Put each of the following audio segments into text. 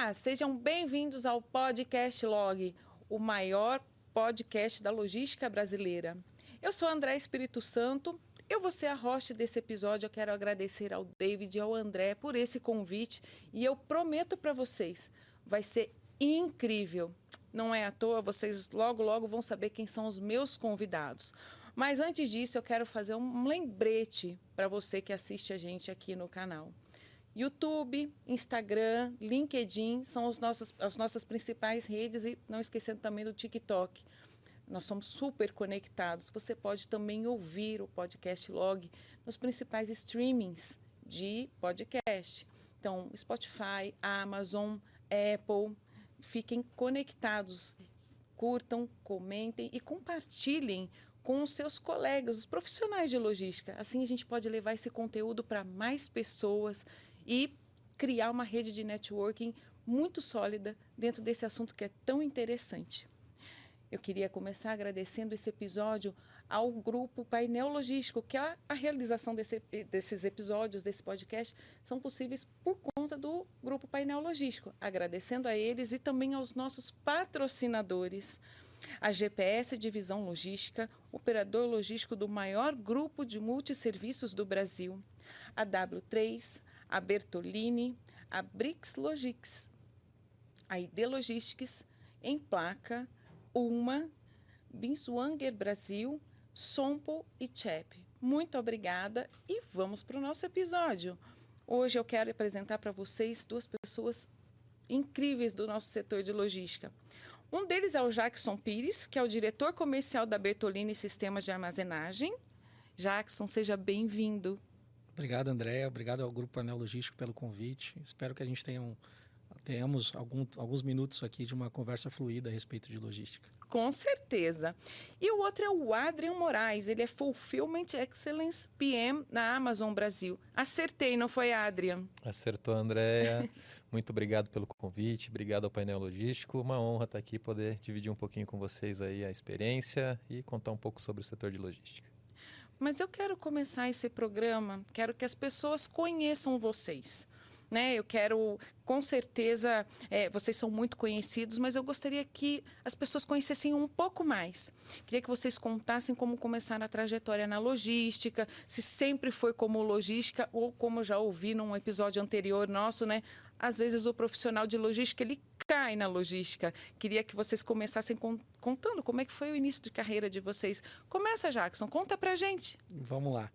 Olá, sejam bem-vindos ao Podcast Log, o maior podcast da logística brasileira. Eu sou André Espírito Santo, eu vou ser a host desse episódio. Eu quero agradecer ao David e ao André por esse convite e eu prometo para vocês, vai ser incrível. Não é à toa, vocês logo vão saber quem são os meus convidados. Mas antes disso, eu quero fazer um lembrete para você que assiste a gente aqui no canal. YouTube, Instagram, LinkedIn são as nossas principais redes e não esquecendo também do TikTok. Nós somos super conectados. Você pode também ouvir o Podcast Log nos principais streamings de podcast. Então, Spotify, Amazon, Apple. Fiquem conectados, curtam, comentem e compartilhem com os seus colegas, os profissionais de logística. Assim a gente pode levar esse conteúdo para mais pessoas e criar uma rede de networking muito sólida dentro desse assunto que é tão interessante. Eu queria começar agradecendo esse episódio ao grupo Painel Logístico, que a realização desses episódios, desse podcast, são possíveis por conta do grupo Painel Logístico. Agradecendo a eles e também aos nossos patrocinadores. A GPS Divisão Logística, operador logístico do maior grupo de multisserviços do Brasil. A W3, a Bertolini, a Brix Logistics, a ID Logistics, Emplaca, Uma, Binswanger Brasil, Sompo e CHEP. Muito obrigada e vamos para o nosso episódio. Hoje eu quero apresentar para vocês duas pessoas incríveis do nosso setor de logística. Um deles é o Jackson Pires, que é o diretor comercial da Bertolini Sistemas de Armazenagem. Jackson, seja bem-vindo. Obrigado, André. Obrigado ao Grupo Painel Logístico pelo convite. Espero que a gente tenhamos alguns minutos aqui de uma conversa fluida a respeito de logística. Com certeza. E o outro é o Adrian Moraes. Ele é Fulfillment Excellence PM na Amazon Brasil. Acertei, não foi, Adrian? Acertou, Andréia. Muito obrigado pelo convite. Obrigado ao Painel Logístico. Uma honra estar aqui, poder dividir um pouquinho com vocês aí a experiência e contar um pouco sobre o setor de logística. Mas eu quero começar esse programa, quero que as pessoas conheçam vocês. Né? Eu quero, com certeza, vocês são muito conhecidos, mas eu gostaria que as pessoas conhecessem um pouco mais. Queria que vocês contassem como começaram a trajetória na logística, se sempre foi como logística ou como eu já ouvi num episódio anterior nosso, né? Às vezes o profissional de logística, ele cai na logística. Queria que vocês começassem contando como é que foi o início de carreira de vocês. Começa, Jackson, conta pra gente. Vamos lá.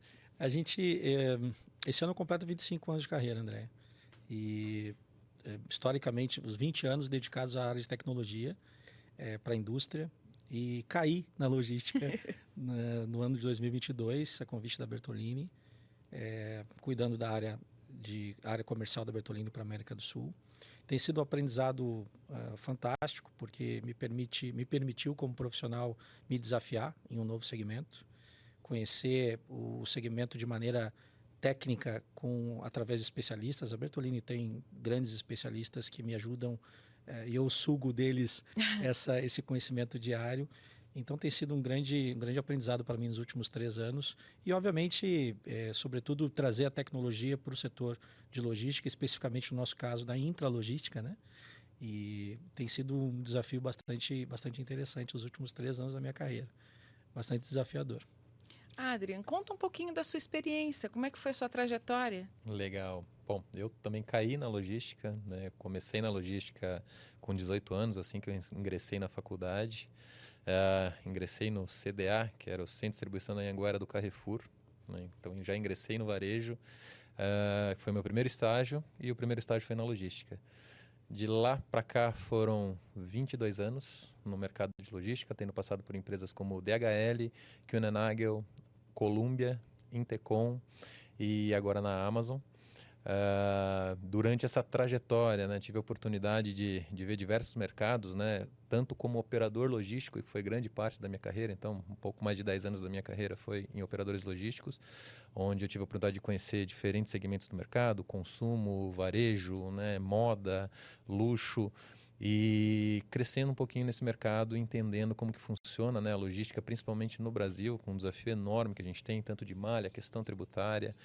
Esse ano completa 25 anos de carreira, André. E, historicamente, os 20 anos dedicados à área de tecnologia para a indústria. E caí na logística no ano de 2022, a convite da Bertolini, cuidando da área comercial da Bertolini para a América do Sul. Tem sido um aprendizado fantástico, porque me permitiu, como profissional, me desafiar em um novo segmento, conhecer o segmento de maneira técnica através de especialistas. A Bertolini tem grandes especialistas que me ajudam e eu sugo deles esse conhecimento diário. Então tem sido um grande aprendizado para mim nos últimos 3 anos e, obviamente, sobretudo, trazer a tecnologia para o setor de logística, especificamente no nosso caso da intralogística, né? E tem sido um desafio bastante interessante os últimos 3 anos da minha carreira, bastante desafiador. Adrian, conta um pouquinho da sua experiência, como é que foi a sua trajetória? Legal. Bom, eu também caí na logística, né? Comecei na logística com 18 anos, assim que eu ingressei na faculdade. Ingressei no CDA, que era o Centro de Distribuição da Anhanguera do Carrefour, né? Então já ingressei no varejo. Foi meu primeiro estágio e o primeiro estágio foi na logística. De lá para cá foram 22 anos no mercado de logística, tendo passado por empresas como DHL, Kuehne+Nagel, Columbia, Intercom e agora na Amazon. Durante essa trajetória, né, tive a oportunidade de ver diversos mercados, né, tanto como operador logístico, que foi grande parte da minha carreira. Então um pouco mais de 10 anos da minha carreira foi em operadores logísticos, onde eu tive a oportunidade de conhecer diferentes segmentos do mercado: consumo, varejo, né, moda, luxo, e crescendo um pouquinho nesse mercado, entendendo como que funciona, né, a logística, principalmente no Brasil, com um desafio enorme que a gente tem, tanto de malha, questão tributária,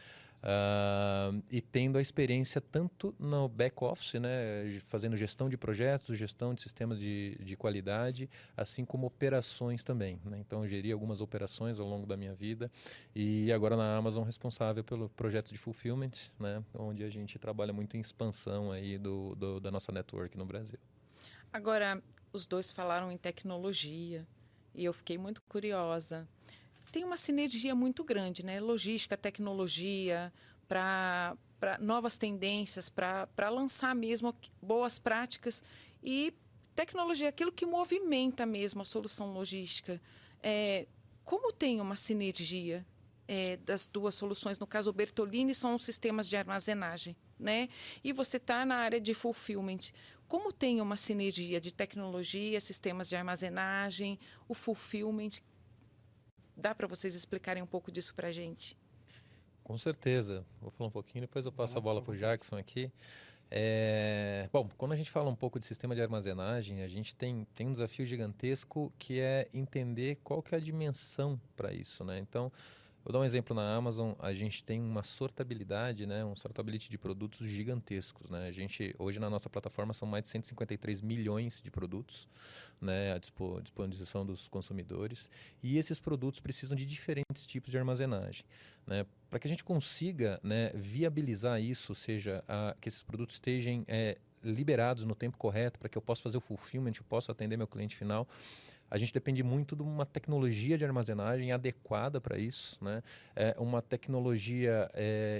E tendo a experiência tanto no back-office, né, fazendo gestão de projetos, gestão de sistemas de qualidade, assim como operações também, né? Então, eu geri algumas operações ao longo da minha vida e agora na Amazon responsável pelo projeto de fulfillment, né, onde a gente trabalha muito em expansão aí da nossa network no Brasil. Agora, os dois falaram em tecnologia e eu fiquei muito curiosa. Tem uma sinergia muito grande, né? Logística, tecnologia, para novas tendências, para lançar mesmo boas práticas e tecnologia, aquilo que movimenta mesmo a solução logística. Como tem uma sinergia das duas soluções? No caso, o Bertolini são os sistemas de armazenagem, né? E você está na área de fulfillment. Como tem uma sinergia de tecnologia, sistemas de armazenagem, o fulfillment? Dá para vocês explicarem um pouco disso para a gente? Com certeza. Vou falar um pouquinho, depois eu passo a bola para o Jackson aqui. Bom, quando a gente fala um pouco de sistema de armazenagem, a gente tem um desafio gigantesco que é entender qual que é a dimensão para isso, né? Então, vou dar um exemplo na Amazon, a gente tem uma sortabilidade, né, um sortability de produtos gigantescos, né? A gente, hoje na nossa plataforma são mais de 153 milhões de produtos, né, à disposição dos consumidores, e esses produtos precisam de diferentes tipos de armazenagem, né? Para que a gente consiga, né, viabilizar isso, ou seja, que esses produtos estejam liberados no tempo correto, para que eu possa fazer o fulfillment, eu possa atender meu cliente final, a gente depende muito de uma tecnologia de armazenagem adequada para isso, né? Uma tecnologia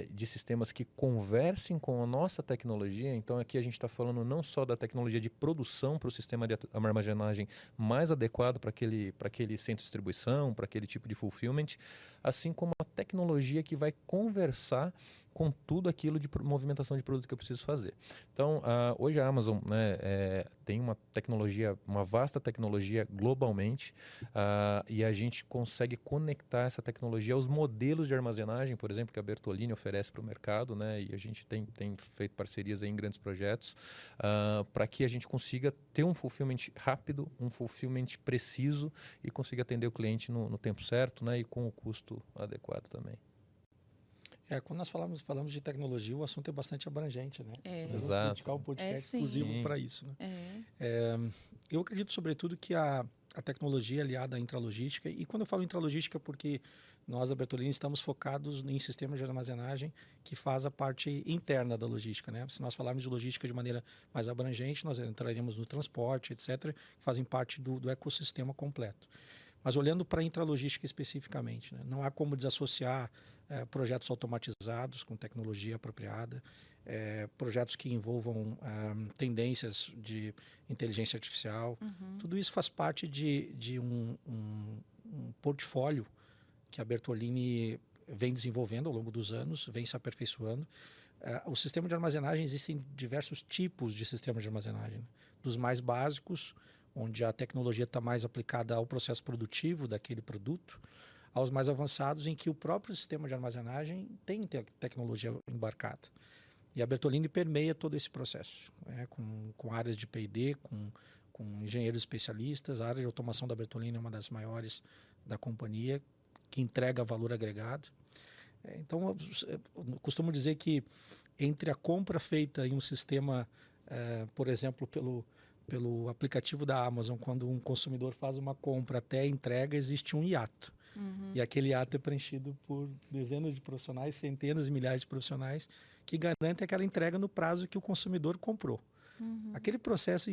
de sistemas que conversem com a nossa tecnologia. Então, aqui a gente está falando não só da tecnologia de produção para o sistema de armazenagem mais adequado para aquele centro de distribuição, para aquele tipo de fulfillment, assim como a tecnologia que vai conversar com tudo aquilo de movimentação de produto que eu preciso fazer. Então, hoje a Amazon, né, tem uma tecnologia, uma vasta tecnologia globalmente, e a gente consegue conectar essa tecnologia aos modelos de armazenagem, por exemplo, que a Bertolini oferece para o mercado, né, e a gente tem feito parcerias aí em grandes projetos, para que a gente consiga ter um fulfillment rápido, um fulfillment preciso e consiga atender o cliente no tempo certo, né, e com o custo adequado também. Quando nós falamos de tecnologia, o assunto é bastante abrangente, né? Nós vamos dedicar um podcast exclusivo para isso, né? Eu acredito, sobretudo, que a tecnologia aliada à intralogística, e quando eu falo intralogística, porque nós da Bertolini estamos focados em sistemas de armazenagem que faz a parte interna da logística, né? Se nós falarmos de logística de maneira mais abrangente, nós entraremos no transporte, etc., que fazem parte do ecossistema completo. Mas olhando para a intralogística especificamente, né? Não há como desassociar projetos automatizados com tecnologia apropriada, projetos que envolvam tendências de inteligência artificial. Tudo isso faz parte de um portfólio que a Bertolini vem desenvolvendo ao longo dos anos, vem se aperfeiçoando. O sistema de armazenagem, existem diversos tipos de sistemas de armazenagem, né? Dos mais básicos, onde a tecnologia está mais aplicada ao processo produtivo daquele produto, aos mais avançados, em que o próprio sistema de armazenagem tem tecnologia embarcada. E a Bertolini permeia todo esse processo, né? Com áreas de P&D, com engenheiros especialistas. A área de automação da Bertolini é uma das maiores da companhia, que entrega valor agregado. Então, eu costumo dizer que entre a compra feita em um sistema, por exemplo, pelo aplicativo da Amazon, quando um consumidor faz uma compra até a entrega, existe um hiato. E aquele hiato é preenchido por dezenas de profissionais, centenas e milhares de profissionais que garantem aquela entrega no prazo que o consumidor comprou. Aquele processo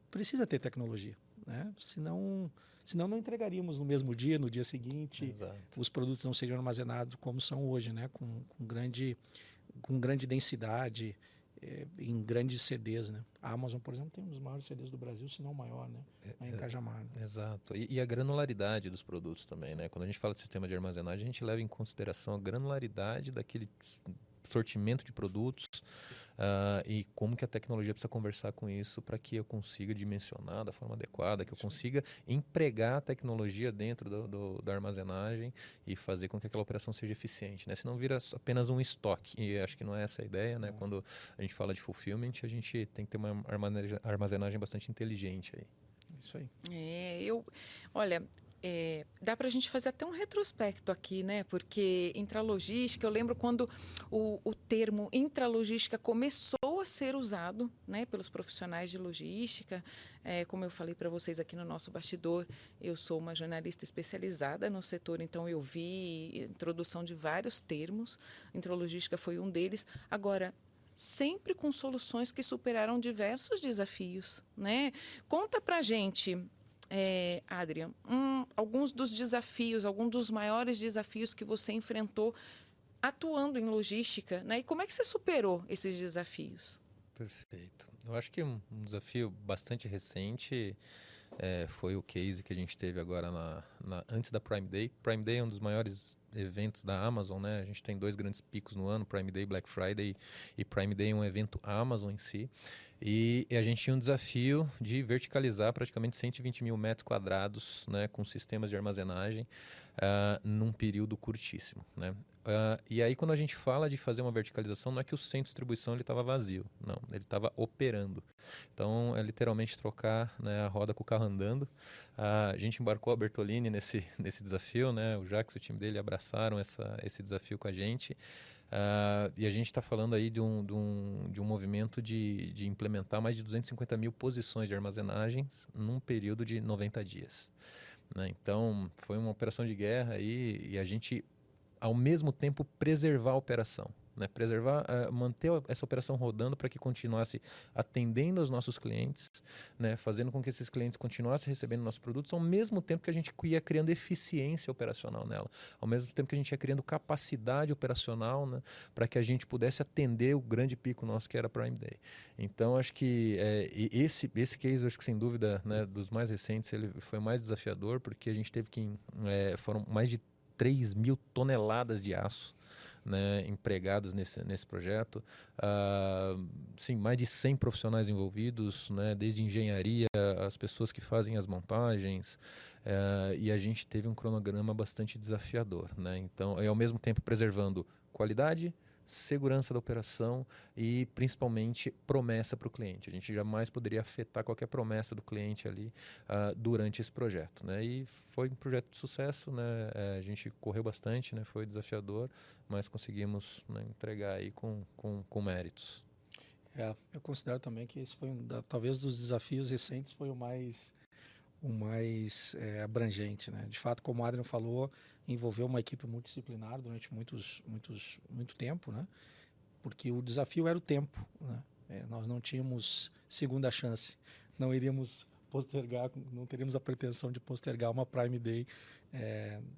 precisa ter tecnologia, né? Senão não entregaríamos no mesmo dia, no dia seguinte. Exato. Os produtos não seriam armazenados como são hoje, né? Com grande densidade, em grandes CDs, né? A Amazon, por exemplo, tem um dos maiores CDs do Brasil, se não o maior, né? Em Cajamar. Né? Exato. E a granularidade dos produtos também, né? Quando a gente fala de sistema de armazenagem, a gente leva em consideração a granularidade daquele sortimento de produtos, e como que a tecnologia precisa conversar com isso para que eu consiga dimensionar da forma adequada, que eu consiga empregar a tecnologia dentro da armazenagem e fazer com que aquela operação seja eficiente, né? Senão vira apenas um estoque, e acho que não é essa a ideia, né? Quando a gente fala de fulfillment, a gente tem que ter uma armazenagem bastante inteligente aí. Isso aí. Olha, dá para a gente fazer até um retrospecto aqui, né? Porque intralogística, eu lembro quando o termo intralogística começou a ser usado, né, pelos profissionais de logística. Como eu falei para vocês aqui no nosso bastidor, eu sou uma jornalista especializada no setor, então eu vi introdução de vários termos. Intralogística foi um deles. Agora, sempre com soluções que superaram diversos desafios, né? Conta para a gente, Adrian, alguns dos desafios, alguns dos maiores desafios que você enfrentou atuando em logística, né? E como é que você superou esses desafios? Perfeito. Eu acho que um desafio bastante recente foi o case que a gente teve agora antes da Prime Day. Prime Day é um dos maiores eventos da Amazon, né? A gente tem 2 grandes picos no ano, Prime Day e Black Friday, e Prime Day é um evento Amazon em si. E a gente tinha um desafio de verticalizar praticamente 120 mil metros quadrados, né, com sistemas de armazenagem num período curtíssimo, né? E aí, quando a gente fala de fazer uma verticalização, não é que o centro de distribuição estava vazio, não, ele estava operando. Então, é literalmente trocar, né, a roda com o carro andando. A gente embarcou a Bertolini nesse desafio, né? O Jax e o time dele abraçaram esse desafio com a gente. E a gente está falando aí de um movimento de implementar mais de 250 mil posições de armazenagens num período de 90 dias. Né? Então, foi uma operação de guerra aí, e a gente, ao mesmo tempo, preservar a operação. Né? Manter essa operação rodando para que continuasse atendendo aos nossos clientes, né? Fazendo com que esses clientes continuassem recebendo nossos produtos, ao mesmo tempo que a gente ia criando eficiência operacional nela, ao mesmo tempo que a gente ia criando capacidade operacional, né? Para que a gente pudesse atender o grande pico nosso que era Prime Day. Então, acho que esse case, acho que sem dúvida, né, dos mais recentes, ele foi mais desafiador, porque a gente teve foram mais de 3 mil toneladas de aço, né, empregados nesse projeto. Sim, mais de 100 profissionais envolvidos, né, desde engenharia, as pessoas que fazem as montagens, e a gente teve um cronograma bastante desafiador. Né? Então, ao mesmo tempo preservando qualidade, segurança da operação e principalmente promessa para o cliente. A gente jamais poderia afetar qualquer promessa do cliente ali durante esse projeto, né? E foi um projeto de sucesso, né? A gente correu bastante, né? Foi desafiador, mas conseguimos, né, entregar aí com méritos. Eu considero também que esse foi talvez dos desafios recentes foi o mais abrangente, né? De fato, como o Adrian falou, envolveu uma equipe multidisciplinar durante muito tempo, né? Porque o desafio era o tempo, né? Nós não tínhamos segunda chance, não iríamos postergar, não teríamos a pretensão de postergar uma Prime Day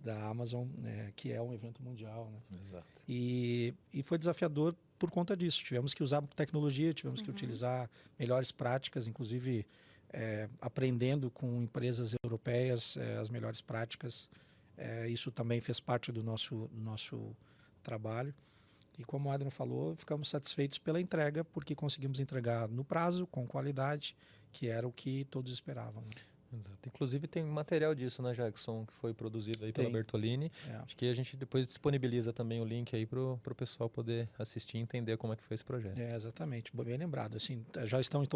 da Amazon, que é um evento mundial, né? Exato. E foi desafiador por conta disso. Tivemos que usar tecnologia, tivemos que utilizar melhores práticas, inclusive aprendendo com empresas europeias as melhores práticas. Isso também fez parte do nosso trabalho. E como o Adrian falou, ficamos satisfeitos pela entrega, porque conseguimos entregar no prazo, com qualidade, que era o que todos esperavam. Exato. Inclusive tem material disso, né, Jackson, que foi produzido aí pela Bertolini. Acho que a gente depois disponibiliza também o link aí para o pessoal poder assistir e entender como é que foi esse projeto. Exatamente, bem lembrado. Assim, já estão em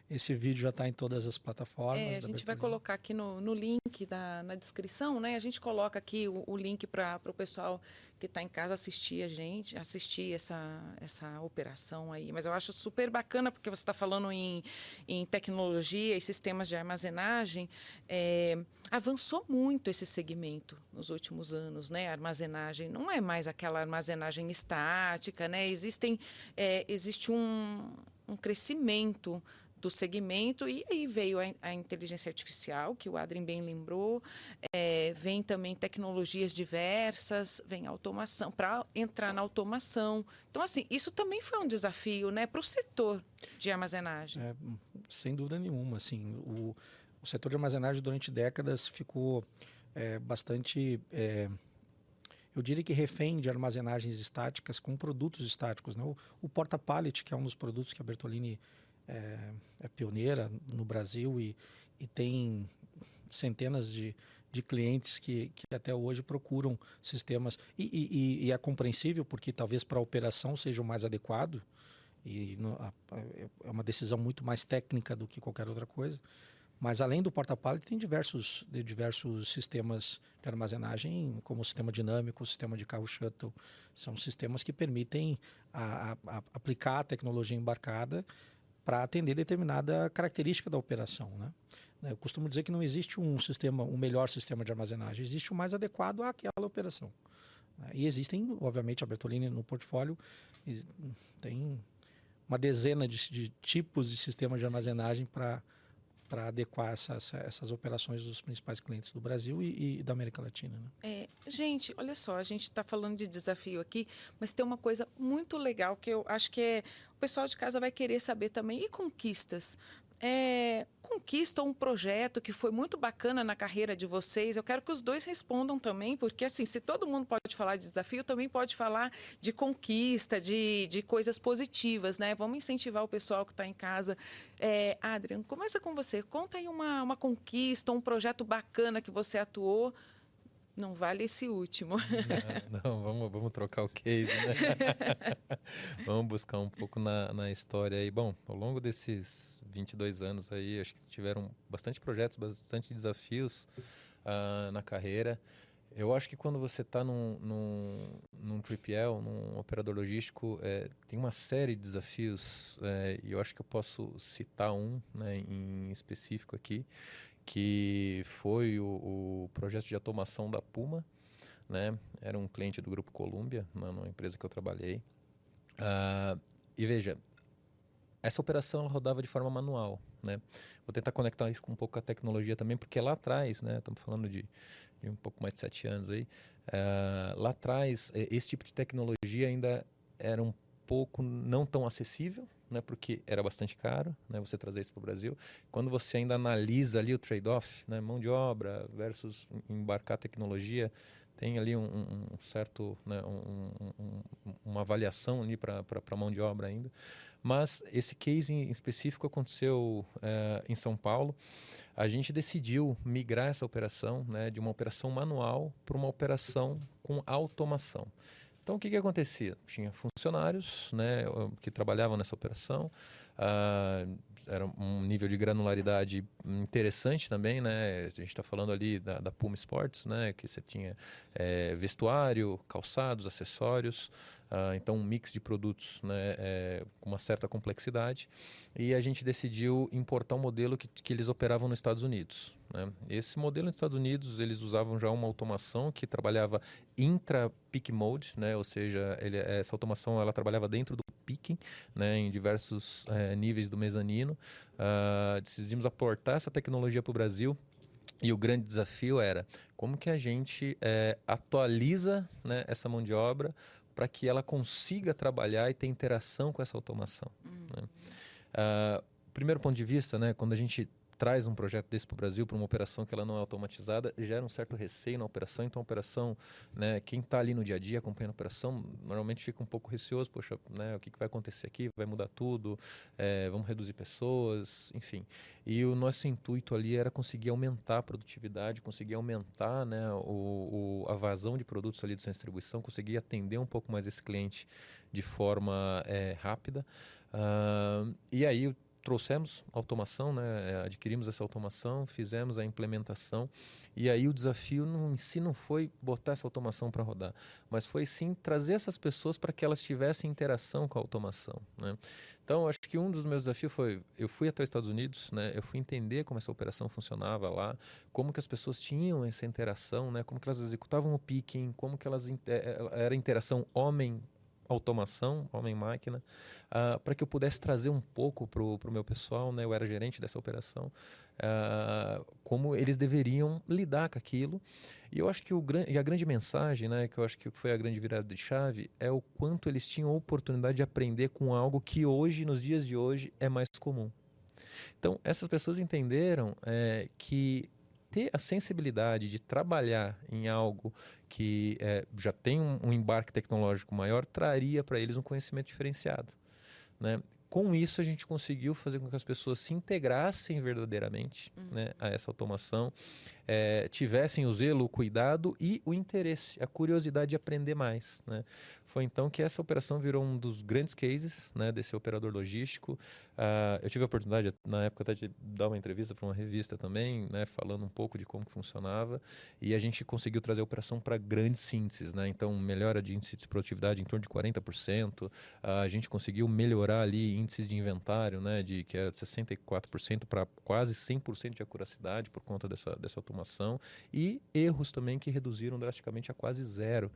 esse vídeo já está em todas as plataformas. A gente vai colocar aqui no link na descrição, né? A gente coloca aqui o link para o pessoal que está em casa assistir essa operação aí. Mas eu acho super bacana, porque você está falando em tecnologia e sistemas de armazenagem. Avançou muito esse segmento nos últimos anos, né? A armazenagem não é mais aquela armazenagem estática, né? Existe um crescimento do segmento, e aí veio a inteligência artificial, que o Adrien bem lembrou, vem também tecnologias diversas, vem automação, para entrar na automação. Então, assim, isso também foi um desafio, né, para o setor de armazenagem. Sem dúvida nenhuma. Assim, o setor de armazenagem durante décadas ficou bastante... eu diria que refém de armazenagens estáticas com produtos estáticos, né? O porta-pallet, que é um dos produtos que a Bertolini é pioneira no Brasil e tem centenas de clientes que até hoje procuram sistemas. E é compreensível, porque talvez para a operação seja o mais adequado, e é uma decisão muito mais técnica do que qualquer outra coisa. Mas além do porta-pallet, tem diversos sistemas de armazenagem, como o sistema dinâmico, o sistema de carro shuttle. São sistemas que permitem aplicar a tecnologia embarcada para atender determinada característica da operação, né? Eu costumo dizer que não existe um melhor sistema de armazenagem, existe o mais adequado àquela operação. E existem, obviamente, a Bertolini no portfólio tem uma dezena de tipos de sistemas de armazenagem para adequar essas operações dos principais clientes do Brasil e da América Latina, né? Gente, olha só, a gente está falando de desafio aqui, mas tem uma coisa muito legal que eu acho que o pessoal de casa vai querer saber também. E conquistas? Conquista um projeto que foi muito bacana na carreira de vocês. Eu quero que os dois respondam também, porque assim, se todo mundo pode falar de desafio, também pode falar de conquista, de coisas positivas, né? Vamos incentivar o pessoal que está em casa. Adrian, começa com você. Conta aí uma conquista, um projeto bacana que você atuou. Não vale esse último. Não, vamos trocar o case, né? Vamos buscar um pouco na história aí. Bom, ao longo desses 22 anos aí, acho que tiveram bastante projetos, bastante desafios na carreira. Eu acho que quando você está num 3PL, num operador logístico, tem uma série de desafios, e eu acho que eu posso citar um, né, em específico aqui, que foi o projeto de automação da Puma, né? Era um cliente do Grupo Columbia, numa empresa que eu trabalhei. E veja, essa operação ela rodava de forma manual, né? Vou tentar conectar isso com um pouco com a tecnologia também, porque lá atrás, né? Estamos falando de um pouco mais de 7 anos aí. Lá atrás, esse tipo de tecnologia ainda era um pouco não tão acessível, né, porque era bastante caro, né, você trazer isso para o Brasil. Quando você ainda analisa ali o trade-off, né, mão de obra versus embarcar tecnologia, tem ali um certo, né, uma avaliação ali para a mão de obra ainda. Mas esse case em específico aconteceu em São Paulo. A gente decidiu migrar essa operação, né, de uma operação manual para uma operação com automação. Então, o que acontecia? Tinha funcionários, né, que trabalhavam nessa operação, era um nível de granularidade interessante também, né? A gente está falando ali da Puma Sports, né, que você tinha vestuário, calçados, acessórios, então um mix de produtos, né, com uma certa complexidade. E a gente decidiu importar um modelo que eles operavam nos Estados Unidos, né? Esse modelo nos Estados Unidos, eles usavam já uma automação que trabalhava intra-peak mode, né? Ou seja, essa automação ela trabalhava dentro do picking, né? Em diversos níveis do mezanino. Decidimos aportar essa tecnologia para o Brasil. E o grande desafio era como que a gente atualiza, né, essa mão de obra para que ela consiga trabalhar e ter interação com essa automação, né? Primeiro ponto de vista, né, quando a gente traz um projeto desse para o Brasil, para uma operação que ela não é automatizada, gera um certo receio na operação. Então, a operação, né, quem está ali no dia a dia acompanhando a operação, normalmente fica um pouco receoso. Poxa, né, o que vai acontecer aqui? Vai mudar tudo? Vamos reduzir pessoas? Enfim. E o nosso intuito ali era conseguir aumentar a produtividade, conseguir aumentar, né, a vazão de produtos ali do centro de distribuição, conseguir atender um pouco mais esse cliente de forma rápida. E aí, trouxemos automação, né? Adquirimos essa automação, fizemos a implementação, e aí o desafio em si não foi botar essa automação para rodar, mas foi sim trazer essas pessoas para que elas tivessem interação com a automação, né? Então, acho que um dos meus desafios foi, eu fui até os Estados Unidos, né? Eu fui entender como essa operação funcionava lá, como que as pessoas tinham essa interação, né? Como que elas executavam o picking, como que era a interação automação, homem-máquina, para que eu pudesse trazer um pouco para o meu pessoal, né? Eu era gerente dessa operação, como eles deveriam lidar com aquilo. E eu acho que a grande mensagem, né, que eu acho que foi a grande virada de chave, é o quanto eles tinham a oportunidade de aprender com algo que hoje, nos dias de hoje, é mais comum. Então, essas pessoas entenderam que ter a sensibilidade de trabalhar em algo que já tem um embarque tecnológico maior, traria para eles um conhecimento diferenciado, né? com isso a gente conseguiu fazer com que as pessoas se integrassem verdadeiramente, né, a essa automação, tivessem o zelo, o cuidado e o interesse, a curiosidade de aprender mais, né? Foi então que essa operação virou um dos grandes cases, né, desse operador logístico. Eu tive a oportunidade, na época, até de dar uma entrevista para uma revista também, né, falando um pouco de como que funcionava, e a gente conseguiu trazer a operação para grandes sínteses, né? Então, melhora de índice de produtividade em torno de 40%, a gente conseguiu melhorar ali índices de inventário, né, que era de 64% para quase 100% de acuracidade por conta dessa automação, e erros também que reduziram drasticamente a quase zero.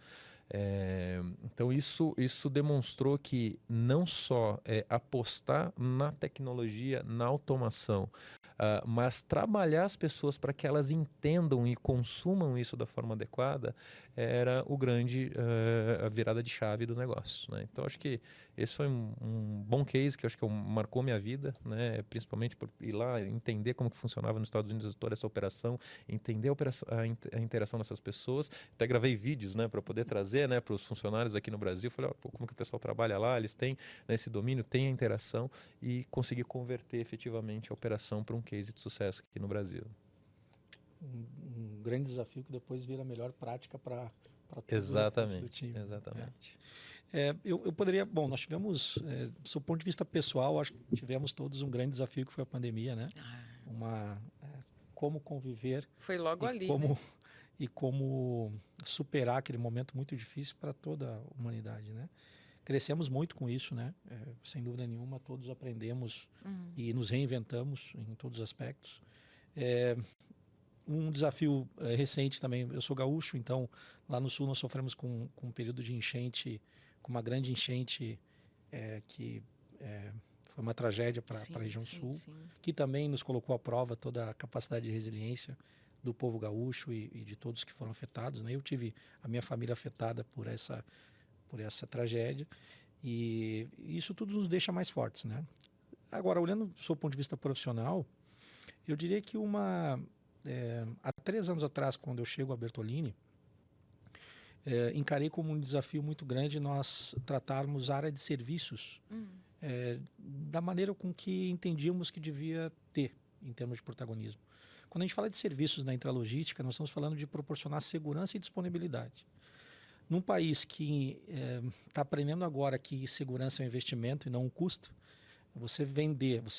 Então isso demonstrou que não só apostar na tecnologia, na automação, mas trabalhar as pessoas para que elas entendam e consumam isso da forma adequada era a virada de chave do negócio, né? Então acho que esse foi um bom case que eu acho que marcou minha vida, né? Principalmente por ir lá entender como que funcionava nos Estados Unidos toda essa operação, entender a interação dessas pessoas. Até gravei vídeos, né, para poder trazer, né, para os funcionários aqui no Brasil. Falei, como que o pessoal trabalha lá, eles têm, né, esse domínio, têm a interação, e conseguir converter efetivamente a operação para um case de sucesso aqui no Brasil. Um grande desafio que depois vira a melhor prática para todo o restante do time. Exatamente. Eu poderia... Bom, nós tivemos, do seu ponto de vista pessoal, acho que tivemos todos um grande desafio que foi a pandemia, né? Como conviver... Foi logo ali, como, né? E como superar aquele momento muito difícil para toda a humanidade, né? Crescemos muito com isso, né? Sem dúvida nenhuma, todos aprendemos e nos reinventamos em todos os aspectos. Um desafio recente também, eu sou gaúcho, então lá no sul nós sofremos com um período de enchente, com uma grande enchente que foi uma tragédia para a região sul, que também nos colocou à prova toda a capacidade de resiliência do povo gaúcho e de todos que foram afetados, né? Eu tive a minha família afetada por essa tragédia, e isso tudo nos deixa mais fortes, né? Agora, olhando do seu ponto de vista profissional, eu diria que há 3 anos atrás, quando eu chego a Bertolini, encarei como um desafio muito grande nós tratarmos a área de serviços da maneira com que entendíamos que devia ter em termos de protagonismo. Quando a gente fala de serviços na intralogística, nós estamos falando de proporcionar segurança e disponibilidade. Num país que está aprendendo agora que segurança é um investimento e não um custo, você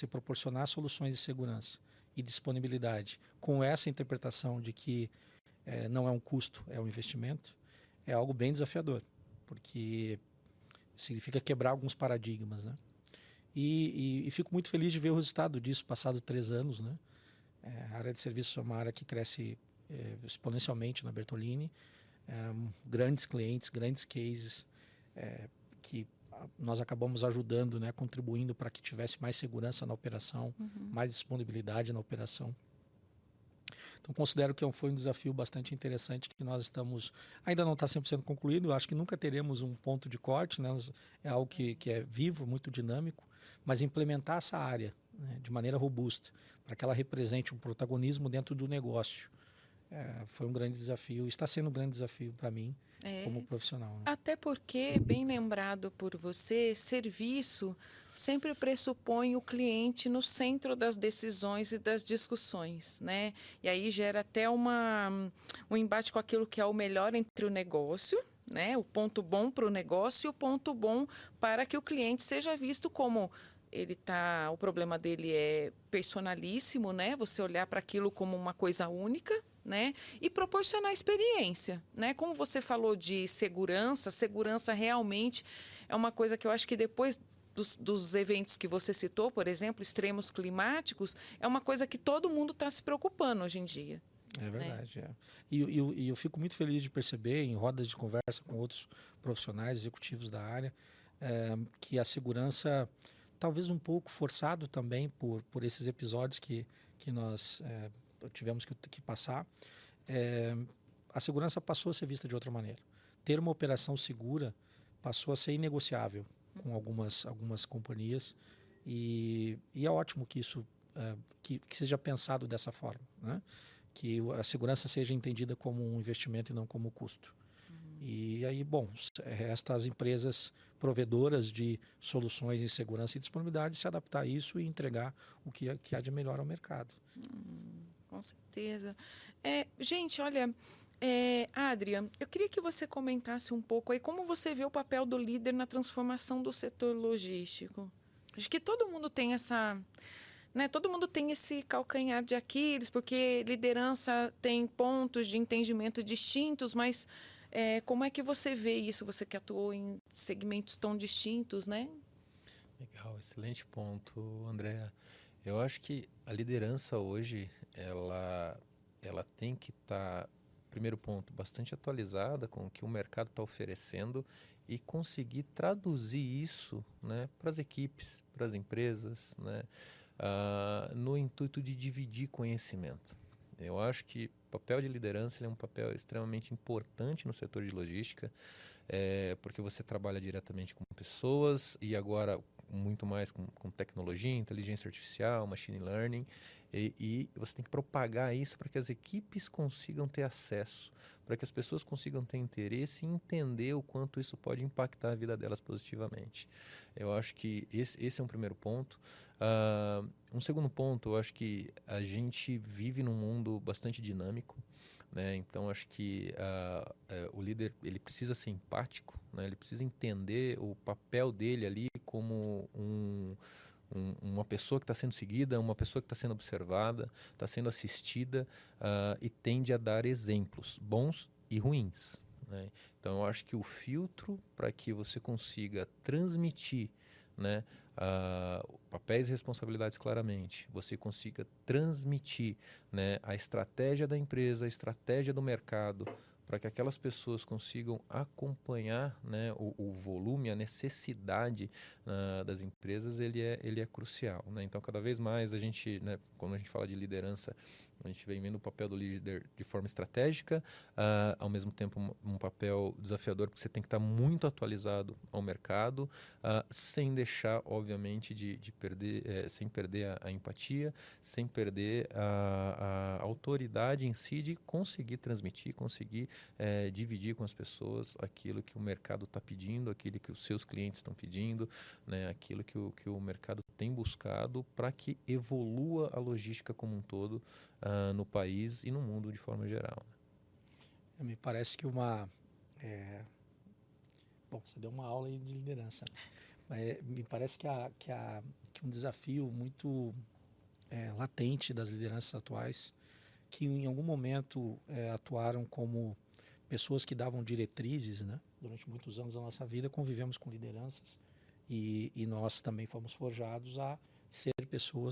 proporcionar soluções de segurança e disponibilidade com essa interpretação de que não é um custo, é um investimento, é algo bem desafiador, porque significa quebrar alguns paradigmas, né? E fico muito feliz de ver o resultado disso, passado 3 anos, né? A área de serviços é uma área que cresce exponencialmente na Bertolini, grandes clientes, grandes cases que nós acabamos ajudando, né, contribuindo para que tivesse mais segurança na operação, mais disponibilidade na operação. Então, considero que foi um desafio bastante interessante que nós ainda não está 100% concluído, eu acho que nunca teremos um ponto de corte, né? É algo que é vivo, muito dinâmico, mas implementar essa área, né, de maneira robusta, para que ela represente um protagonismo dentro do negócio, foi um grande desafio, está sendo um grande desafio para mim como profissional, né? Até porque, bem lembrado por você, serviço sempre pressupõe o cliente no centro das decisões e das discussões, né? E aí gera até um embate com aquilo que é o melhor entre o negócio, né? O ponto bom para o negócio e o ponto bom para que o cliente seja visto como o problema dele é personalíssimo, né? Você olhar para aquilo como uma coisa única, né? E proporcionar experiência, né? Como você falou de segurança realmente é uma coisa que eu acho que depois dos eventos que você citou, por exemplo, extremos climáticos, é uma coisa que todo mundo está se preocupando hoje em dia. É verdade, né? E eu fico muito feliz de perceber em rodas de conversa com outros profissionais, executivos da área, que a segurança, talvez um pouco forçado também por esses episódios que nós tivemos que passar, a segurança passou a ser vista de outra maneira. Ter uma operação segura passou a ser inegociável com algumas companhias, e é ótimo que isso que seja pensado dessa forma, né? Que a segurança seja entendida como um investimento e não como custo. E aí, bom, resta às empresas provedoras de soluções em segurança e disponibilidade se adaptar a isso e entregar o que há de melhor ao mercado. Com certeza. Gente, olha, Adria, eu queria que você comentasse um pouco aí como você vê o papel do líder na transformação do setor logístico. Acho que todo mundo tem né, todo mundo tem esse calcanhar de Aquiles, porque liderança tem pontos de entendimento distintos, mas como é que você vê isso? Você que atuou em segmentos tão distintos, né? Legal, excelente ponto, Andréa. Eu acho que a liderança hoje, ela tem que estar, primeiro ponto, bastante atualizada com o que o mercado está oferecendo e conseguir traduzir isso, né, para as equipes, para as empresas, né, no intuito de dividir conhecimento. Eu acho que o papel de liderança ele é um papel extremamente importante no setor de logística, porque você trabalha diretamente com pessoas e agora muito mais com tecnologia, inteligência artificial, machine learning, e você tem que propagar isso para que as equipes consigam ter acesso, para que as pessoas consigam ter interesse e entender o quanto isso pode impactar a vida delas positivamente. Eu acho que esse é um primeiro ponto. Um segundo ponto, eu acho que a gente vive num mundo bastante dinâmico, né? Então acho que o líder ele precisa ser empático, né? Ele precisa entender o papel dele ali como uma pessoa que está sendo seguida, uma pessoa que está sendo observada, está sendo assistida, e tende a dar exemplos bons e ruins, né? Então eu acho que o filtro para que você consiga transmitir, né, papéis e responsabilidades claramente, você consiga transmitir, né, a estratégia da empresa, a estratégia do mercado, para que aquelas pessoas consigam acompanhar, né, o volume, a necessidade das empresas, ele é crucial, né? Então, cada vez mais a gente, né, quando a gente fala de liderança, a gente vem vendo o papel do líder de forma estratégica, ao mesmo tempo um papel desafiador, porque você tem que estar muito atualizado ao mercado, sem deixar, obviamente, de perder, sem perder a empatia, sem perder a autoridade em si de conseguir transmitir, conseguir dividir com as pessoas aquilo que o mercado está pedindo, aquilo que os seus clientes estão pedindo, né, aquilo que o mercado tem buscado para que evolua a logística como um todo, no país e no mundo de forma geral. Me parece que bom, você deu uma aula aí de liderança, né? Mas me parece que um desafio muito latente das lideranças atuais, que em algum momento atuaram como pessoas que davam diretrizes, né? Durante muitos anos da nossa vida convivemos com lideranças e nós também fomos forjados a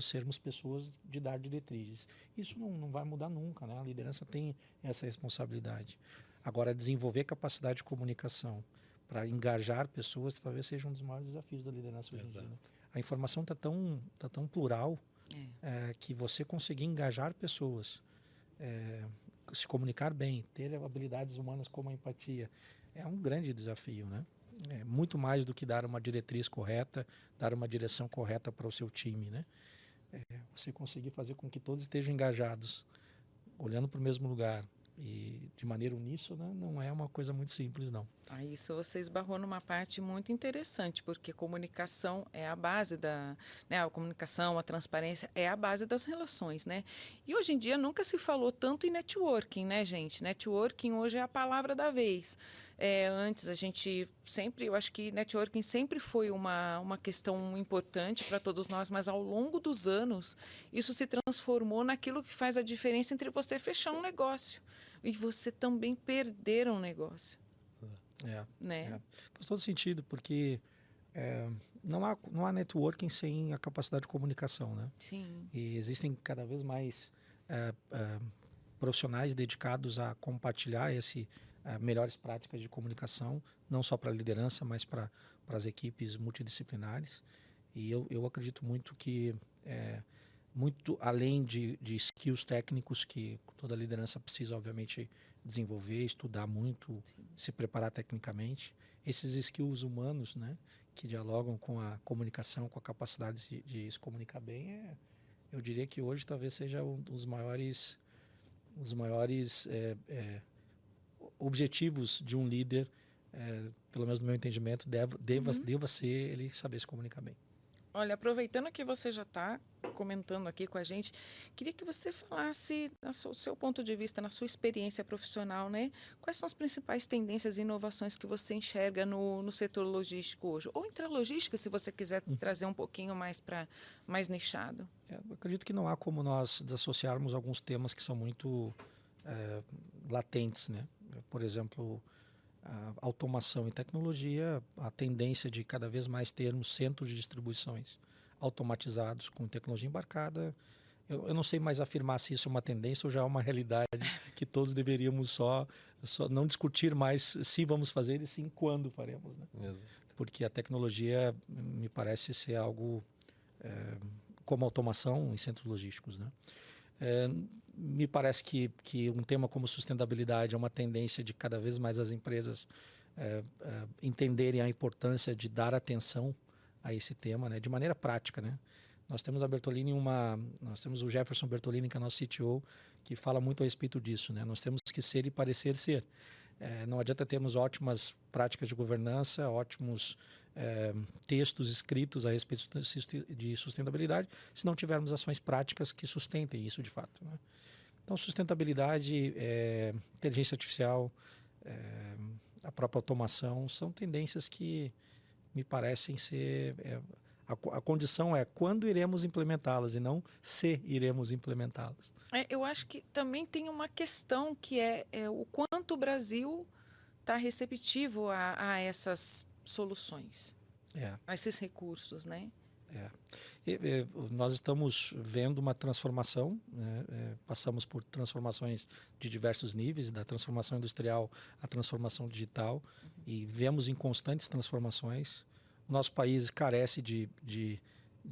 sermos pessoas de dar diretrizes. Isso não vai mudar nunca, né? A liderança tem essa responsabilidade. Agora, desenvolver capacidade de comunicação para engajar pessoas talvez seja um dos maiores desafios da liderança hoje em dia, né? A informação está tão plural que você conseguir engajar pessoas, se comunicar bem, ter habilidades humanas como a empatia, é um grande desafio, né? É muito mais do que dar uma diretriz correta, dar uma direção correta para o seu time, né? Você conseguir fazer com que todos estejam engajados, olhando para o mesmo lugar e de maneira uníssona, não é uma coisa muito simples, não. Isso você esbarrou numa parte muito interessante, porque comunicação é a base né, a comunicação, a transparência é a base das relações, né? E hoje em dia nunca se falou tanto em networking, né, gente? Networking hoje é a palavra da vez. Antes eu acho que networking sempre foi uma questão importante para todos nós, mas ao longo dos anos isso se transformou naquilo que faz a diferença entre você fechar um negócio e você também perder um negócio. Né? Faz todo sentido, porque não há networking sem a capacidade de comunicação, né? Sim. E existem cada vez mais profissionais dedicados a compartilhar melhores práticas de comunicação, não só para a liderança, mas para as equipes multidisciplinares. E eu acredito muito que, muito além de skills técnicos que toda liderança precisa, obviamente, desenvolver, estudar muito, Sim. se preparar tecnicamente, esses skills humanos, né, que dialogam com a comunicação, com a capacidade de se comunicar bem, eu diria que hoje talvez seja um dos maiores objetivos de um líder, pelo menos no meu entendimento, deva ser ele saber se comunicar bem. Olha, aproveitando que você já está comentando aqui com a gente, queria que você falasse, do seu ponto de vista, na sua experiência profissional, né? Quais são as principais tendências e inovações que você enxerga no setor logístico hoje? Ou intralogística, se você quiser trazer um pouquinho mais nichado. Eu acredito que não há como nós desassociarmos alguns temas que são muito latentes, né? Por exemplo, a automação e tecnologia, a tendência de cada vez mais termos centros de distribuições automatizados com tecnologia embarcada. Eu não sei mais afirmar se isso é uma tendência ou já é uma realidade que todos deveríamos só não discutir mais se vamos fazer e sim quando faremos, né? Porque a tecnologia me parece ser algo como automação em centros logísticos, né? Me parece que um tema como sustentabilidade é uma tendência de cada vez mais as empresas entenderem a importância de dar atenção a esse tema, né, de maneira prática, né? Nós temos nós temos o Jefferson Bertolini, que é nosso CTO, que fala muito a respeito disso, né? Nós temos que ser e parecer ser. Não adianta termos ótimas práticas de governança, ótimos textos escritos a respeito de sustentabilidade, se não tivermos ações práticas que sustentem isso de fato, né? Então, sustentabilidade, inteligência artificial, a própria automação, são tendências que me parecem ser... a condição é quando iremos implementá-las e não se iremos implementá-las. Eu acho que também tem uma questão que é o quanto o Brasil está receptivo a essas soluções, a esses recursos, né? Nós estamos vendo uma transformação, né? Passamos por transformações de diversos níveis, da transformação industrial à transformação digital, e vemos em constantes transformações. O nosso país carece de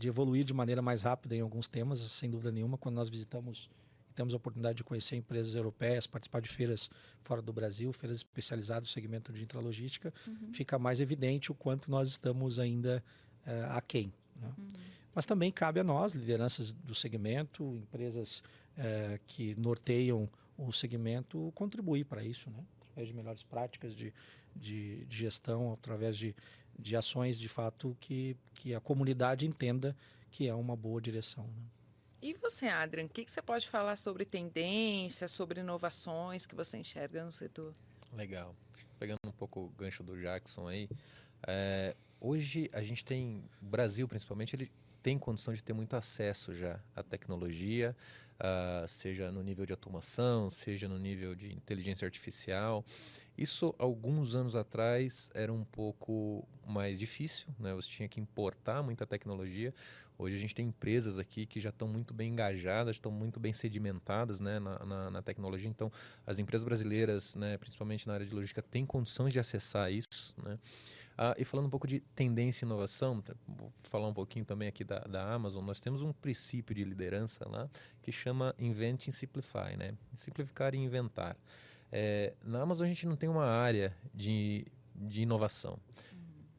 evoluir de maneira mais rápida em alguns temas, sem dúvida nenhuma. Quando nós visitamos e temos a oportunidade de conhecer empresas europeias, participar de feiras fora do Brasil, feiras especializadas no segmento de intralogística, fica mais evidente o quanto nós estamos ainda aquém, né? Mas também cabe a nós, lideranças do segmento, empresas que norteiam o segmento, contribuir para isso, né? Através de melhores práticas de gestão, através de ações, de fato, que a comunidade entenda que é uma boa direção, né? E você, Adrian, o que você pode falar sobre tendências, sobre inovações que você enxerga no setor? Legal. Pegando um pouco o gancho do Jackson aí, hoje a gente tem, o Brasil principalmente, ele tem condição de ter muito acesso já à tecnologia, seja no nível de automação, seja no nível de inteligência artificial. Isso, alguns anos atrás, era um pouco mais difícil, né? Você tinha que importar muita tecnologia. Hoje a gente tem empresas aqui que já estão muito bem engajadas, estão muito bem sedimentadas, né, na tecnologia. Então, as empresas brasileiras, né, principalmente na área de logística, têm condições de acessar isso, né? E falando um pouco de tendência e inovação, vou falar um pouquinho também aqui da Amazon. Nós temos um princípio de liderança lá que chama Invent and Simplify, né? Simplificar e inventar. Na Amazon a gente não tem uma área de inovação.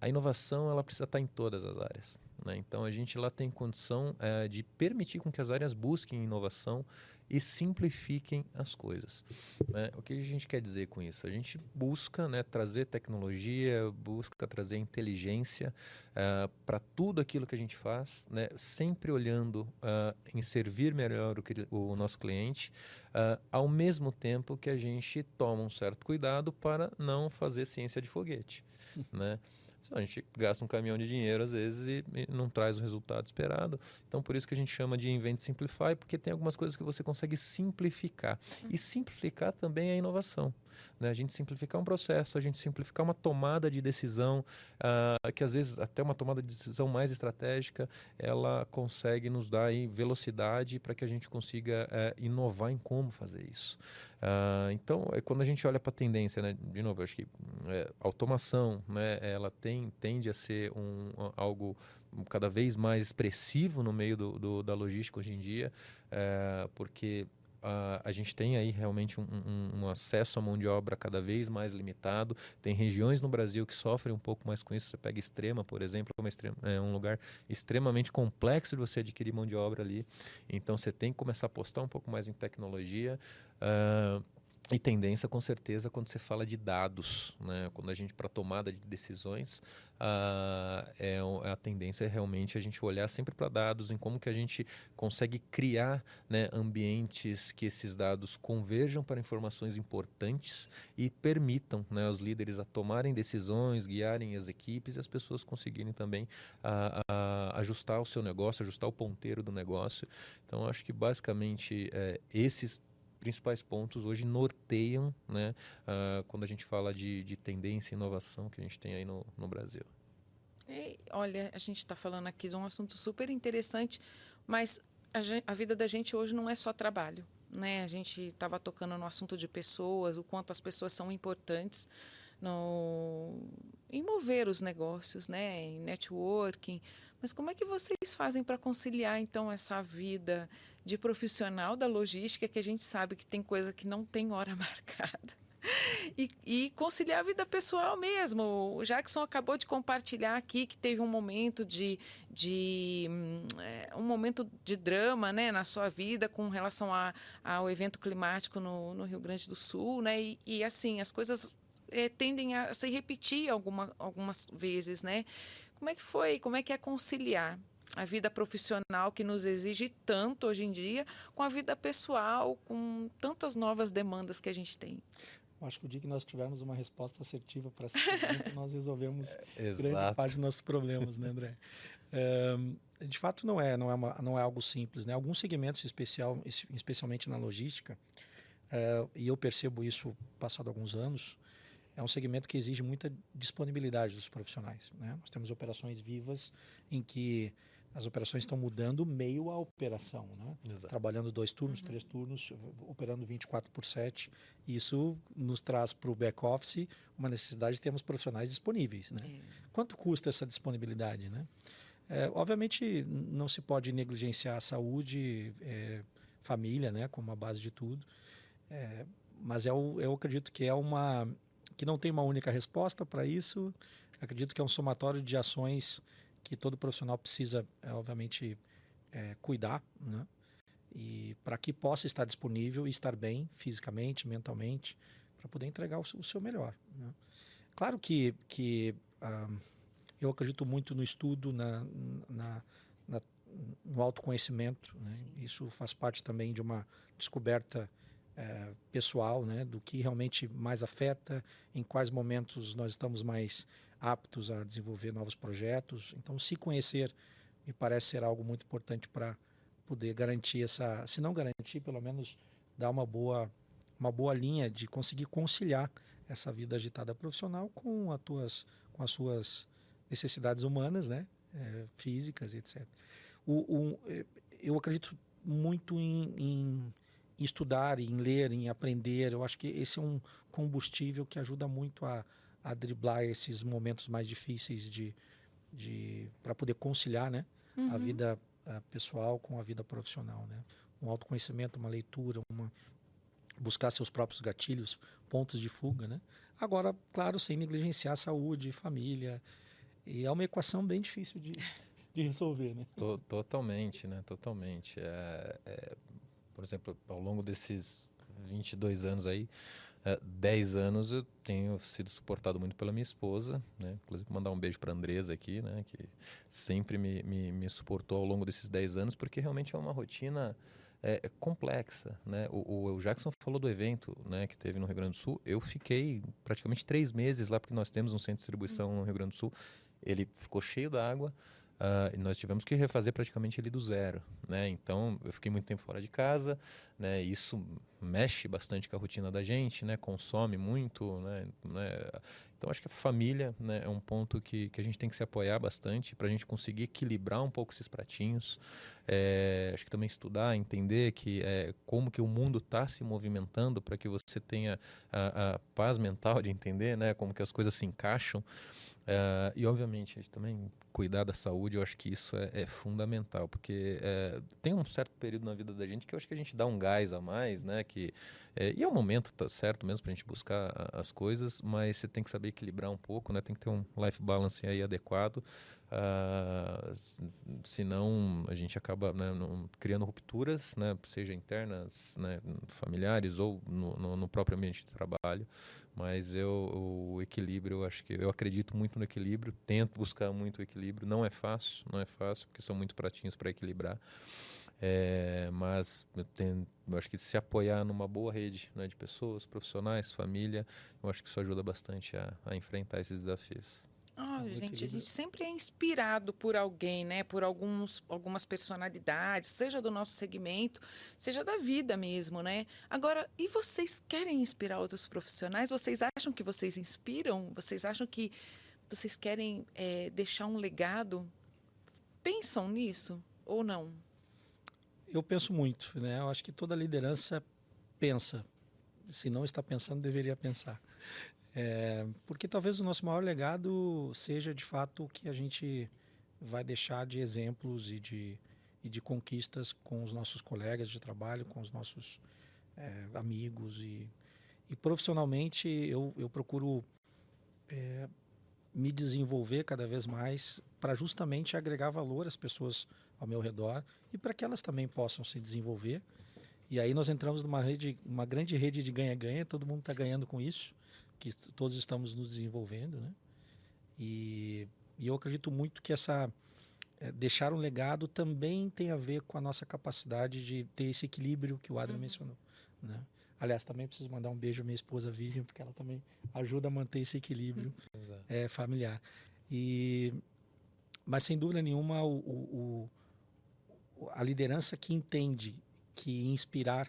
A inovação ela precisa estar em todas as áreas, né? Então a gente lá tem condição de permitir com que as áreas busquem inovação e simplifiquem as coisas, né? O que a gente quer dizer com isso? A gente busca, né, trazer tecnologia, busca trazer inteligência para tudo aquilo que a gente faz, né, sempre olhando em servir melhor o nosso cliente, ao mesmo tempo que a gente toma um certo cuidado para não fazer ciência de foguete, né? Senão a gente gasta um caminhão de dinheiro às vezes e não traz o resultado esperado. Então por isso que a gente chama de Invent Simplify, porque tem algumas coisas que você consegue simplificar. E simplificar também é inovação, né? A gente simplificar um processo, a gente simplificar uma tomada de decisão, que às vezes até uma tomada de decisão mais estratégica, ela consegue nos dar aí velocidade para que a gente consiga inovar em como fazer isso. Então, quando a gente olha para a tendência, né, de novo, eu acho que automação, né, ela tende a ser algo cada vez mais expressivo no meio da logística hoje em dia, porque a gente tem aí realmente um acesso à mão de obra cada vez mais limitado. Tem regiões no Brasil que sofrem um pouco mais com isso. Você pega Extrema, por exemplo, é um lugar extremamente complexo de você adquirir mão de obra ali. Então você tem que começar a apostar um pouco mais em tecnologia. E tendência, com certeza, quando você fala de dados, né? Quando a gente, para tomada de decisões, a tendência é realmente a gente olhar sempre para dados, em como que a gente consegue criar, né, ambientes que esses dados converjam para informações importantes e permitam, né, os líderes a tomarem decisões, guiarem as equipes e as pessoas conseguirem também ajustar o seu negócio, ajustar o ponteiro do negócio. Então, acho que basicamente esses principais pontos hoje norteiam, né, quando a gente fala de tendência e inovação que a gente tem aí no Brasil. Olha, a gente está falando aqui de um assunto super interessante, mas a vida da gente hoje não é só trabalho, né? A gente estava tocando no assunto de pessoas, o quanto as pessoas são importantes em mover os negócios, né? Em networking. Mas como é que vocês fazem para conciliar, então, essa vida de profissional da logística, que a gente sabe que tem coisa que não tem hora marcada? E conciliar a vida pessoal mesmo. O Jackson acabou de compartilhar aqui que teve um momento um momento de drama, né, na sua vida com relação ao evento climático no Rio Grande do Sul, né? E assim, as coisas tendem a se repetir algumas vezes, né? Como é que foi? Como é que é conciliar a vida profissional que nos exige tanto hoje em dia com a vida pessoal, com tantas novas demandas que a gente tem? Acho que o dia que nós tivermos uma resposta assertiva para essa pergunta, nós resolvemos grande Exato. parte dos nossos problemas, né, André? De fato, não é algo simples, né? Alguns segmentos, especialmente na logística, e eu percebo isso passado alguns anos, é um segmento que exige muita disponibilidade dos profissionais, né? Nós temos operações vivas em que as operações estão mudando meio à operação, né? Exato. Trabalhando 2 turnos, 3 turnos, operando 24/7. Isso nos traz para o back-office uma necessidade de termos profissionais disponíveis, né? Quanto custa essa disponibilidade, né? Obviamente, não se pode negligenciar a saúde, família, né, como a base de tudo. Mas eu acredito que que não tem uma única resposta para isso. Acredito que é um somatório de ações que todo profissional precisa, obviamente, cuidar, né? E para que possa estar disponível e estar bem fisicamente, mentalmente, para poder entregar o seu melhor, né? Claro que eu acredito muito no estudo, no autoconhecimento, né? Isso faz parte também de uma descoberta pessoal, né? Do que realmente mais afeta, em quais momentos nós estamos mais aptos a desenvolver novos projetos. Então, se conhecer me parece ser algo muito importante para poder garantir se não garantir, pelo menos dar uma boa linha de conseguir conciliar essa vida agitada profissional com as suas necessidades humanas, né? Físicas, etc. Eu acredito muito em estudar, em ler, em aprender. Eu acho que esse é um combustível que ajuda muito a driblar esses momentos mais difíceis para poder conciliar, né, a vida pessoal com a vida profissional, né? Um autoconhecimento, uma leitura, buscar seus próprios gatilhos, pontos de fuga, né? Agora, claro, sem negligenciar a saúde, família. E é uma equação bem difícil de resolver, né? Totalmente, né? Totalmente. Por exemplo, ao longo desses 22 anos aí, 10 anos eu tenho sido suportado muito pela minha esposa, né? Inclusive mandar um beijo para a Andresa aqui, né? Que sempre me suportou ao longo desses 10 anos, porque realmente é uma rotina complexa, né? O Jackson falou do evento, né, que teve no Rio Grande do Sul. Eu fiquei praticamente 3 meses lá, porque nós temos um centro de distribuição no Rio Grande do Sul. Ele ficou cheio d'água. E nós tivemos que refazer praticamente ele do zero, né? Então eu fiquei muito tempo fora de casa, né? Isso mexe bastante com a rotina da gente, né? Consome muito, né? Então acho que a família, né, é um ponto que a gente tem que se apoiar bastante para a gente conseguir equilibrar um pouco esses pratinhos. Acho que também estudar, entender como que o mundo está se movimentando para que você tenha a paz mental de entender, né, como que as coisas se encaixam. E obviamente também cuidar da saúde, eu acho que isso é fundamental, porque tem um certo período na vida da gente que eu acho que a gente dá um gás a mais, né? E é o momento certo mesmo para a gente buscar as coisas, mas você tem que saber saber equilibrar um pouco, né? Tem que ter um life balance aí adequado. Senão a gente acaba, né, criando rupturas, né, seja internas, né, familiares ou no próprio ambiente de trabalho. Mas o equilíbrio, eu acredito muito no equilíbrio, tento buscar muito o equilíbrio. Não é fácil, porque são muito pratinhos para equilibrar. Mas eu acho que se apoiar numa boa rede, né, de pessoas, profissionais, família, eu acho que isso ajuda bastante a enfrentar esses desafios. Gente, a gente sempre é inspirado por alguém, né? Por algumas personalidades, seja do nosso segmento, seja da vida mesmo, né? Agora, e vocês querem inspirar outros profissionais? Vocês acham que vocês inspiram? Vocês acham que vocês querem deixar um legado? Pensam nisso ou não? Eu penso muito, né? Eu acho que toda liderança pensa. Se não está pensando, deveria pensar. Porque talvez o nosso maior legado seja, de fato, o que a gente vai deixar de exemplos e de conquistas com os nossos colegas de trabalho, com os nossos amigos. E profissionalmente, eu procuro me desenvolver cada vez mais para justamente agregar valor às pessoas ao meu redor e para que elas também possam se desenvolver. E aí nós entramos numa uma grande rede de ganha-ganha, todo mundo está ganhando com isso, que todos estamos nos desenvolvendo, né? E eu acredito muito que deixar um legado também tem a ver com a nossa capacidade de ter esse equilíbrio que o Adrian mencionou, né? Aliás, também preciso mandar um beijo à minha esposa Vivian, porque ela também ajuda a manter esse equilíbrio familiar. Mas sem dúvida nenhuma, a liderança que entende que inspirar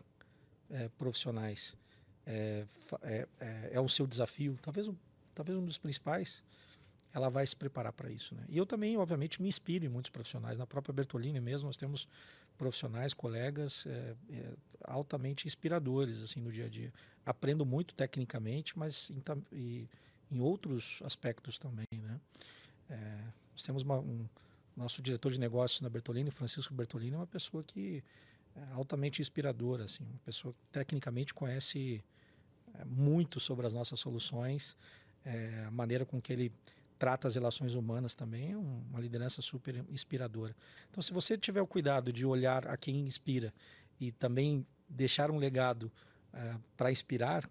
profissionais é o seu desafio, talvez um dos principais, ela vai se preparar para isso, né? E eu também, obviamente, me inspiro em muitos profissionais. Na própria Bertolini mesmo, nós temos profissionais, colegas altamente inspiradores assim, no dia a dia. Aprendo muito tecnicamente, mas em outros aspectos também, né? Nós temos nosso diretor de negócios na Bertolini, Francisco Bertolini, é uma pessoa que é altamente inspiradora, assim, uma pessoa que tecnicamente conhece muito sobre as nossas soluções, a maneira com que ele trata as relações humanas também é uma liderança super inspiradora. Então, se você tiver o cuidado de olhar a quem inspira e também deixar um legado para inspirar,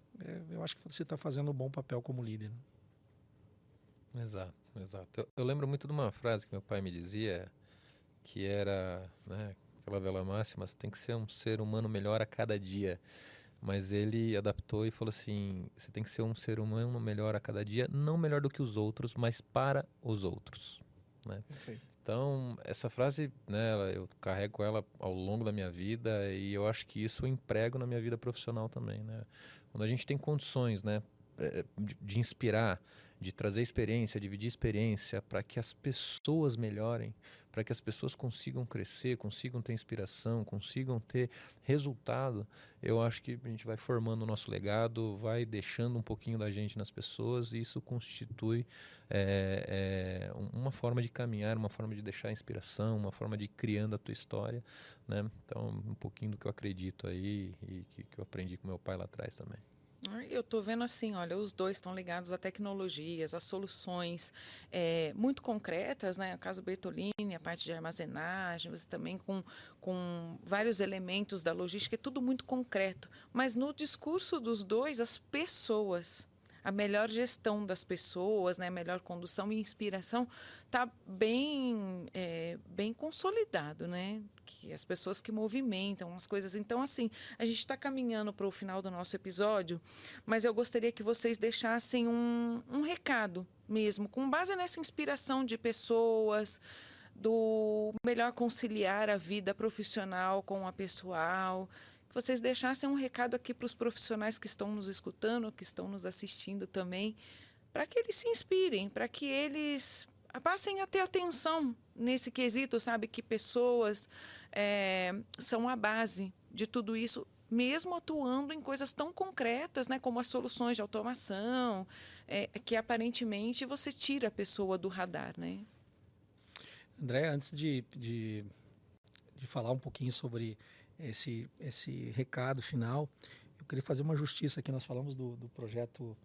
eu acho que você está fazendo um bom papel como líder, né? Exato, exato. Eu lembro muito de uma frase que meu pai me dizia, que era, né, aquela velha máxima: você tem que ser um ser humano melhor a cada dia. Mas ele adaptou e falou assim: você tem que ser um ser humano melhor a cada dia, não melhor do que os outros, mas para os outros, né? Então, essa frase, né, eu carrego ela ao longo da minha vida e eu acho que isso eu emprego na minha vida profissional também, né? Quando a gente tem condições, né, de inspirar, de trazer experiência, dividir experiência para que as pessoas melhorem, para que as pessoas consigam crescer, consigam ter inspiração, consigam ter resultado, eu acho que a gente vai formando o nosso legado, vai deixando um pouquinho da gente nas pessoas e isso constitui uma forma de caminhar, uma forma de deixar inspiração, uma forma de ir criando a tua história, né? Então, um pouquinho do que eu acredito aí e que eu aprendi com meu pai lá atrás também. Eu estou vendo assim, olha, os dois estão ligados a tecnologias, a soluções muito concretas, né? O caso Bertolini, a parte de armazenagem, você também com vários elementos da logística, é tudo muito concreto. Mas no discurso dos dois, as pessoas, a melhor gestão das pessoas, né? A melhor condução e inspiração está bem consolidado, né? Que as pessoas que movimentam as coisas. Então, assim, a gente está caminhando para o final do nosso episódio, mas eu gostaria que vocês deixassem um recado mesmo, com base nessa inspiração de pessoas, do melhor conciliar a vida profissional com a pessoal, que vocês deixassem um recado aqui para os profissionais que estão nos escutando, que estão nos assistindo também, para que eles se inspirem, para que eles passem a ter atenção nesse quesito, sabe, que pessoas são a base de tudo isso, mesmo atuando em coisas tão concretas, né, como as soluções de automação, que aparentemente você tira a pessoa do radar, né? André, antes de falar um pouquinho sobre esse recado final, eu queria fazer uma justiça aqui. Nós falamos do projeto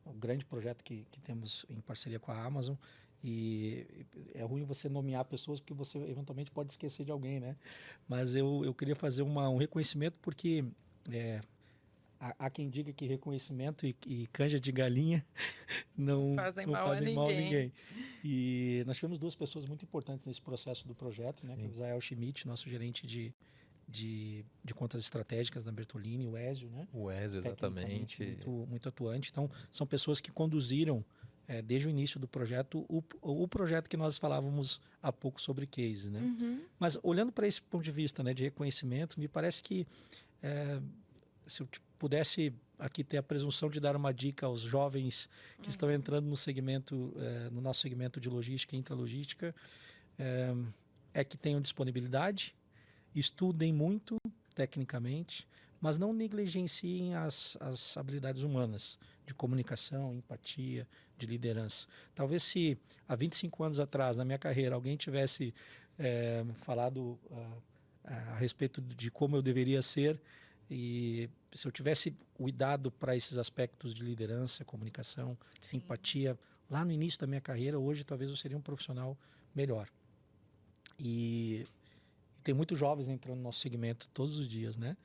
um grande projeto que temos em parceria com a Amazon. E é ruim você nomear pessoas porque você eventualmente pode esquecer de alguém, né? Mas eu queria fazer um reconhecimento porque há quem diga que reconhecimento e canja de galinha não fazem mal a ninguém. E nós tivemos duas pessoas muito importantes nesse processo do projeto, né? Que é o Israel Schmidt, nosso gerente de contas estratégicas da Bertolini, o Ézio, né? O Ézio, exatamente. Muito atuante. Então, são pessoas que conduziram, desde o início do projeto, o projeto que nós falávamos há pouco sobre case, né? Uhum. Mas, olhando para esse ponto de vista, né, de reconhecimento, me parece que se eu pudesse aqui ter a presunção de dar uma dica aos jovens que estão entrando no segmento, no nosso segmento de logística e intralogística, é que tenham disponibilidade, estudem muito tecnicamente, mas não negligenciem as habilidades humanas de comunicação, empatia, de liderança. Talvez se há 25 anos atrás, na minha carreira, alguém tivesse falado a respeito de como eu deveria ser, e se eu tivesse cuidado para esses aspectos de liderança, comunicação, simpatia, lá no início da minha carreira, hoje talvez eu seria um profissional melhor. E tem muitos jovens entrando no nosso segmento todos os dias, né?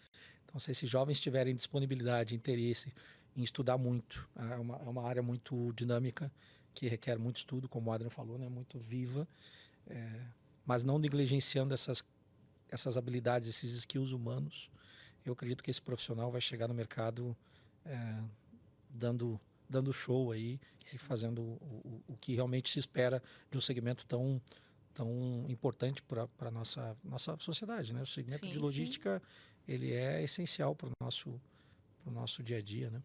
Então, se esses jovens tiverem disponibilidade, interesse em estudar muito, é uma área muito dinâmica, que requer muito estudo, como o Adrian falou, né? Muito viva, mas não negligenciando essas habilidades, esses skills humanos. Eu acredito que esse profissional vai chegar no mercado dando show aí e fazendo o que realmente se espera de um segmento tão importante para a nossa sociedade, né? O segmento de logística, ele é essencial para o nosso dia a dia, né?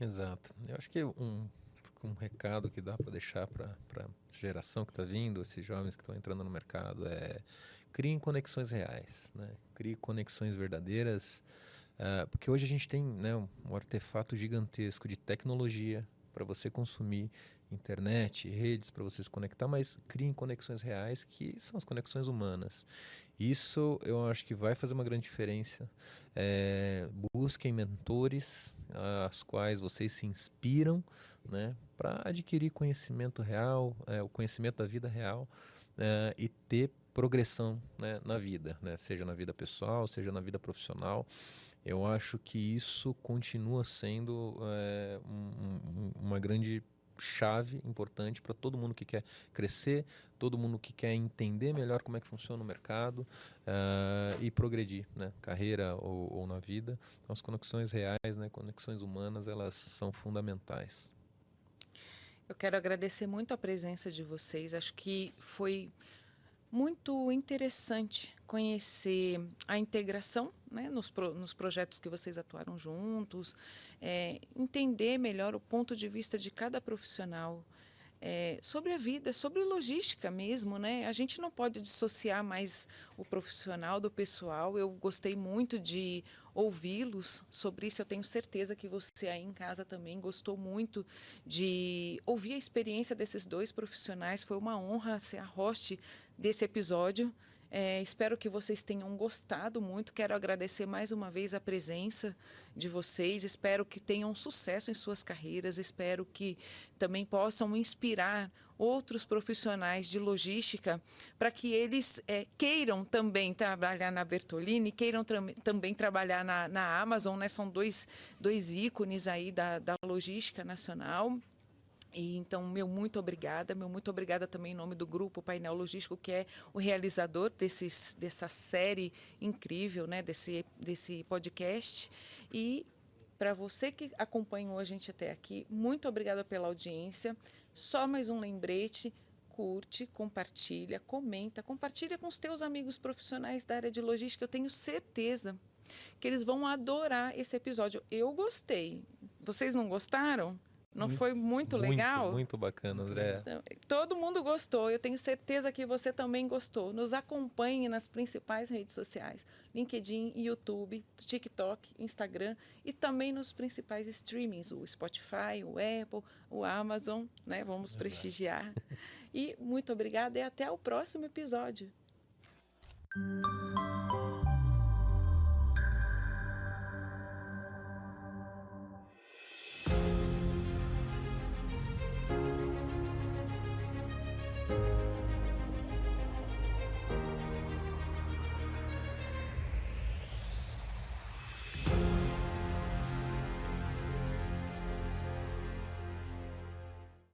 Exato. Eu acho que um recado que dá para deixar para a geração que está vindo, esses jovens que estão entrando no mercado, criem conexões reais, né? Criem conexões verdadeiras, porque hoje a gente tem, né, um artefato gigantesco de tecnologia para você consumir, internet, redes para você se conectar, mas criem conexões reais, que são as conexões humanas. Isso eu acho que vai fazer uma grande diferença. Busquem mentores aos quais vocês se inspiram, né, para adquirir conhecimento real, o conhecimento da vida real, e ter progressão, né, na vida, né, seja na vida pessoal, seja na vida profissional. Eu acho que isso continua sendo uma grande chave importante para todo mundo que quer crescer, todo mundo que quer entender melhor como é que funciona o mercado e progredir, né, carreira ou na vida. Então, as conexões reais, né, conexões humanas, elas são fundamentais. Eu quero agradecer muito a presença de vocês. Acho que foi muito interessante conhecer a integração, né, nos projetos que vocês atuaram juntos, entender melhor o ponto de vista de cada profissional sobre a vida, sobre logística mesmo, né? A gente não pode dissociar mais o profissional do pessoal. Eu gostei muito de ouvi-los sobre isso. Eu tenho certeza que você aí em casa também gostou muito de ouvir a experiência desses dois profissionais. Foi uma honra ser a host desse episódio. Espero que vocês tenham gostado muito. Quero agradecer mais uma vez a presença de vocês. Espero que tenham sucesso em suas carreiras. Espero que também possam inspirar outros profissionais de logística para que eles queiram também trabalhar na Bertolini, queiram também trabalhar na Amazon, né? São dois ícones aí da logística nacional. E então, muito obrigada também em nome do Grupo Painel Logístico, que é o realizador dessa série incrível, né, desse podcast. E para você que acompanhou a gente até aqui, muito obrigada pela audiência. Só mais um lembrete: curte, compartilha, comenta, compartilha com os teus amigos profissionais da área de logística. Eu tenho certeza que eles vão adorar esse episódio. Eu gostei. Vocês não gostaram? Não foi muito legal? Muito bacana, André. Todo mundo gostou. Eu tenho certeza que você também gostou. Nos acompanhe nas principais redes sociais: LinkedIn, YouTube, TikTok, Instagram e também nos principais streamings, o Spotify, o Apple, o Amazon, né? Vamos prestigiar. E muito obrigada e até o próximo episódio.